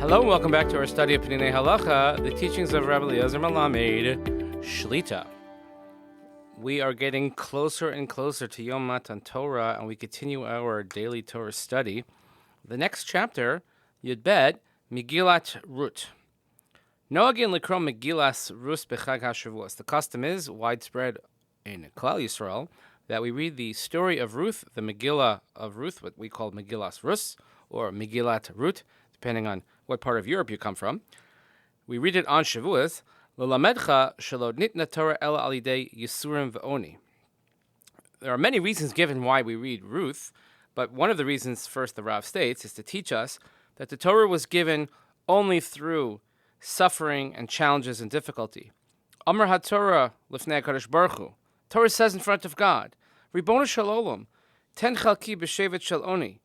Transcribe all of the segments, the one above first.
Hello and welcome back to our study of Peninei Halacha, the teachings of Rabbi Eliezer Melamed, Shlita. We are getting closer and closer to Yom Matan Torah, and we continue our daily Torah study. The next chapter, Yud Bet, Megillat Rut. Noagin likro Megillas Rus b'Chag HaShavuos. The custom is widespread in Klal Yisrael that we read the story of Ruth, the Megillah of Ruth, what we call Megillas Rus, or Megillat Rut, depending on what part of Europe you come from. We read it on Shavuos. L'lamedcha shelo nitna Torah ela alidei yisurim v'oni. There are many reasons given why we read Ruth, but one of the reasons, first the Rav states, is to teach us that the Torah was given only through suffering and challenges and difficulty. Amar HaTorah lifnei HaKadosh Baruch Hu. Torah says in front of God, Ribbono shel olam, ten chalki b'shevet shel oni,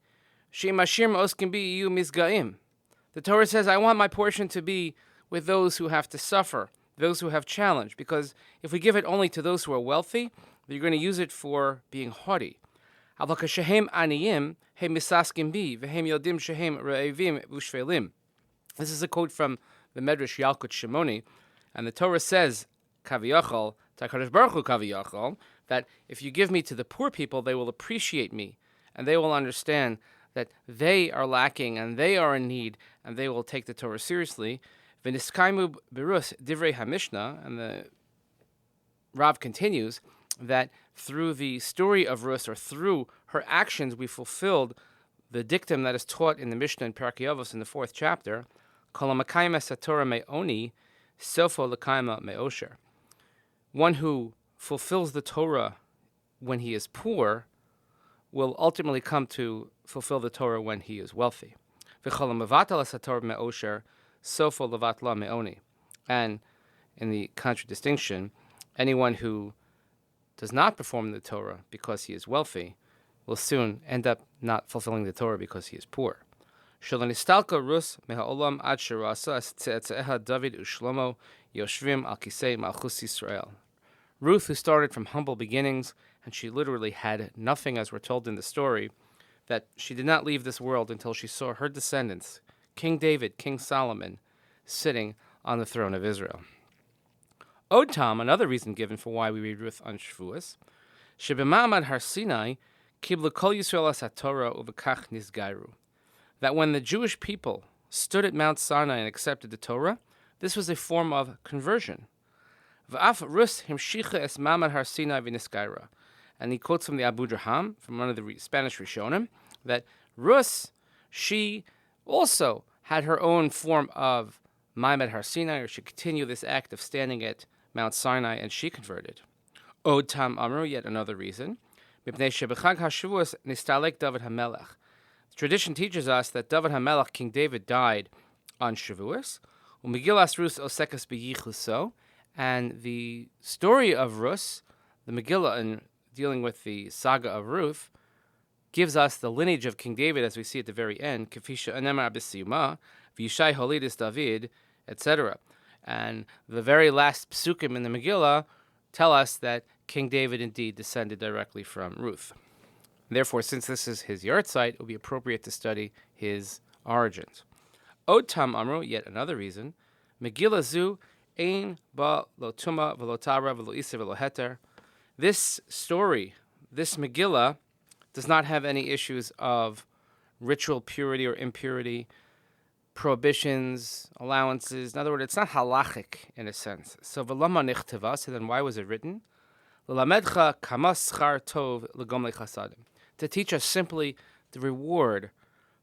she'im ashir me'oskim bi yiyu mizgaim. The Torah says, I want my portion to be with those who have to suffer, those who have challenge, because if we give it only to those who are wealthy, you're going to use it for being haughty. This is a quote from the Medrash Yalkut Shimoni, and the Torah says, Kaviyachol, Ta'kadosh Baruch Hu Kaviyachol, that if you give me to the poor people, they will appreciate me, and they will understand that they are lacking and they are in need, and they will take the Torah seriously. V'niskaimu berus divrei HaMishnah, and the Rav continues that through the story of Rus, or through her actions, we fulfilled the dictum that is taught in the Mishnah in Perkei Avos in the 4th chapter, Kol hamakayim es haTorah me'oni, sofo l'kayma me'osher. One who fulfills the Torah when he is poor will ultimately come to fulfill the Torah when he is wealthy. And in the contradistinction, anyone who does not perform the Torah because he is wealthy will soon end up not fulfilling the Torah because he is poor. Ruth, who started from humble beginnings, and she literally had nothing, as we're told in the story, that she did not leave this world until she saw her descendants, King David, King Solomon, sitting on the throne of Israel. Odtam, another reason given for why we read Ruth on Shavuos, Shebema'amad Har Sinai kiblu kol Yisrael as haTorah uvekach nisgairu. That when the Jewish people stood at Mount Sinai and accepted the Torah, this was a form of conversion. V'af Rus himshicha es Ma'amad Har Sinai v'nisgaira. And he quotes from the Abu Draham, from one of the Spanish Rishonim, that Rus, she also had her own form of Ma'amad Har Sinai, or she continued this act of standing at Mount Sinai, and she converted. Od Tam Amru, yet another reason. Mipnei shebechag HaShavuos nistalek David HaMelech. Tradition teaches us that David HaMelech, King David, died on Shavuos. Umegillas Rus osekas b'yichuso. And the story of Rus, the Megillah, in dealing with the saga of Ruth, gives us the lineage of King David, as we see at the very end, Kefisha Anemar B'Siyuma, V'Yishai Holidis David, etc. And the very last psukim in the Megillah tell us that King David indeed descended directly from Ruth. Therefore, since this is his yahrzeit, it would be appropriate to study his origins. Od Tam Amru, yet another reason, Megillah Zu Ein Ba Lo Tuma V'Lo Tara V'Lo Isa V'Lo Heter. This story, this Megillah, does not have any issues of ritual purity or impurity, prohibitions, allowances. In other words, it's not halachic in a sense. So v'lama nichteva, so then why was it written? L'lamedcha kamas schar tov l'gom lechasadim. To teach us simply the reward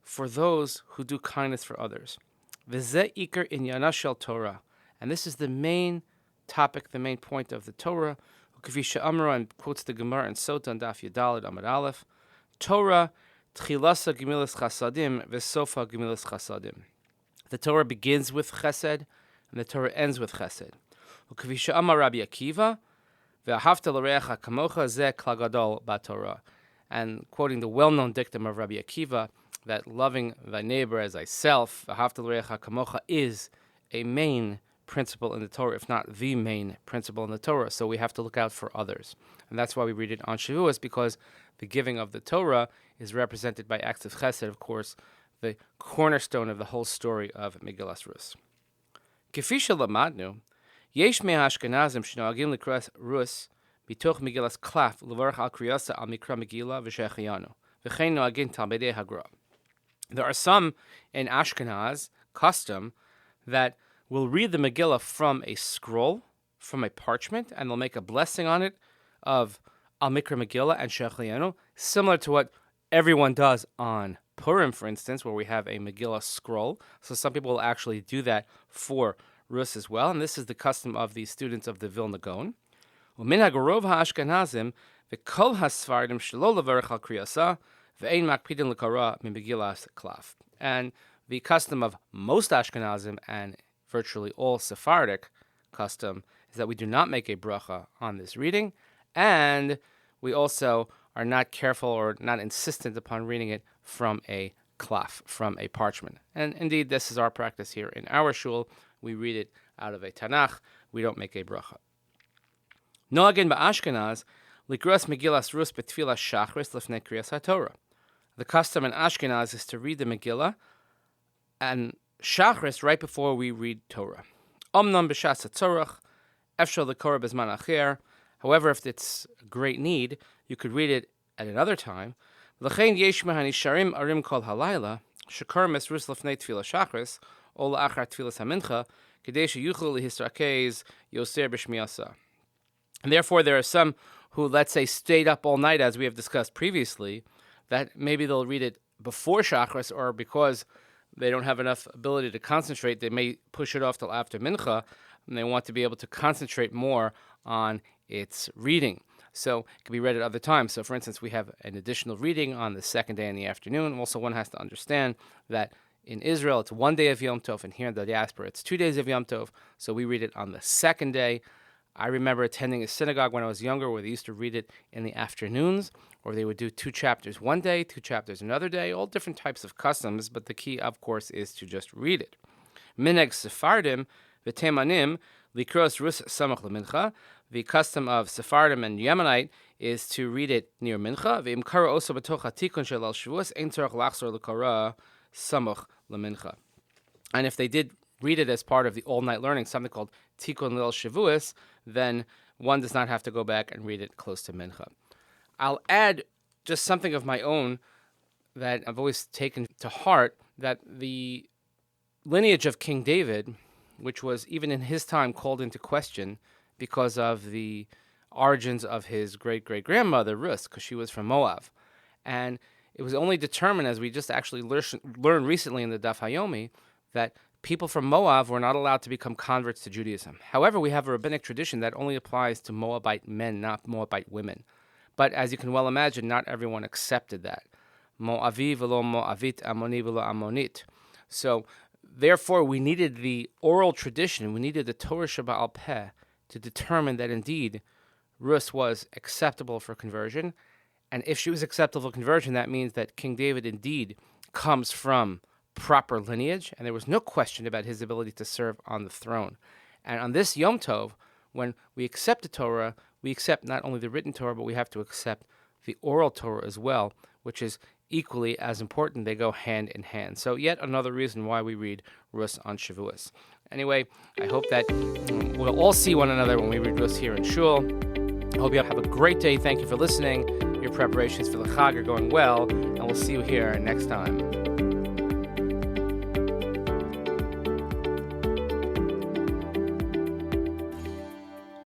for those who do kindness for others. V'zeh ikar inyana shel Torah. And this is the main topic, the main point of the Torah. K'visha Amra, and quotes the Gemara and Sota and Daf Yudalid Amud Aleph. Torah tchilasa gemilas chasadim v'sofa gemilas chasadim. The Torah begins with chesed, and the Torah ends with chesed. K'visha Amar Rabbi Akiva, ve'ahavta l'reacha kamocha zeh klal gadol b'Torah. And quoting the well-known dictum of Rabbi Akiva, that loving thy neighbor as thyself, ve'ahavta l'reacha kamocha, is a main principle in the Torah, if not the main principle in the Torah. So we have to look out for others. And that's why we read it on Shavuos, because the giving of the Torah is represented by acts of chesed, of course, the cornerstone of the whole story of Megillas Rus. K'fi shelamadnu, yesh me'ashkenazim shenoagim likras Rus bitoch Megillas Klaf levarach al kriyasa al mikra Megillah v'shechiyanu v'chein noagin talmidei hagra. There are some in Ashkenaz custom that will read the Megillah from a scroll, from a parchment, and they'll make a blessing on it of Al Mikra Megillah and Shechlianu, similar to what everyone does on Purim, for instance, where we have a Megillah scroll. So some people will actually do that for Rus as well, and this is the custom of the students of the Vilna Gaon. U'minhag rov ha'Ashkenazim v'kol ha'Sfardim shelo levarach al kriyasa v'ein makpidin l'kara mimegillas klaf. And the custom of most Ashkenazim and virtually all Sephardic custom is that we do not make a bracha on this reading, and we also are not careful or not insistent upon reading it from a klaf, from a parchment. And indeed, this is our practice here in our shul. We read it out of a Tanakh. We don't make a bracha. Noagin ba'Ashkenaz likras Megillas Rus betfilas shachris lefnei kriyas haTorah. The custom in Ashkenaz is to read the Megillah and Shachris right before we read Torah. Omnam b'shas hatzorach, efshal l'korah b'zman acher. However, if it's a great need, you could read it at another time. L'chein yesh mehanisharim arim kol halayla, shekar mesrus lefnei tefillah shachris, o la'achar tefillas hamincha, kedei sheyuchel lehisrakez yoser b'shmiyasa. And therefore, there are some who, let's say, stayed up all night, as we have discussed previously, that maybe they'll read it before Shachris, or because they don't have enough ability to concentrate, they may push it off till after Mincha, and they want to be able to concentrate more on its reading. So it can be read at other times. So, for instance, we have an additional reading on the second day in the afternoon. Also, one has to understand that in Israel, it's 1 day of Yom Tov, and here in the diaspora, it's 2 days of Yom Tov. So we read it on the second day. I remember attending a synagogue when I was younger where they used to read it in the afternoons, or they would do 2 chapters one day, 2 chapters another day, all different types of customs, but the key, of course, is to just read it. Mineg Sephardim, v'temanim, likros rus samach lemincha. The custom of Sephardim and Yemenite is to read it near Mincha. V'imkara oso b'toch hatikun shel al Shavuos, ein tzarach lachzor l'kara samach lemincha. And if they did read it as part of the all-night learning, something called Tikkun Lil Shavuos, then one does not have to go back and read it close to Mincha. I'll add just something of my own that I've always taken to heart, that the lineage of King David, which was even in his time called into question because of the origins of his great-great-grandmother, Rus, because she was from Moab. And it was only determined, as we just actually learned recently in the Daf Hayomi, that people from Moab were not allowed to become converts to Judaism. However, we have a rabbinic tradition that only applies to Moabite men, not Moabite women. But as you can well imagine, not everyone accepted that. Moavi v'lo Moavit, Amoni v'lo Ammonit. So, therefore, we needed the oral tradition, we needed the Torah Sheba'al Peh to determine that indeed Rus was acceptable for conversion. And if she was acceptable for conversion, that means that King David indeed comes from proper lineage, and there was no question about his ability to serve on the throne. And on this Yom Tov, when we accept the Torah, we accept not only the written Torah, but we have to accept the oral Torah as well, which is equally as important. They go hand in hand. So yet another reason why we read Rus on Shavuos. Anyway, I hope that we'll all see one another when we read Rus here in Shul. I hope you have a great day. Thank you for listening. Your preparations for the Chag are going well, and we'll see you here next time.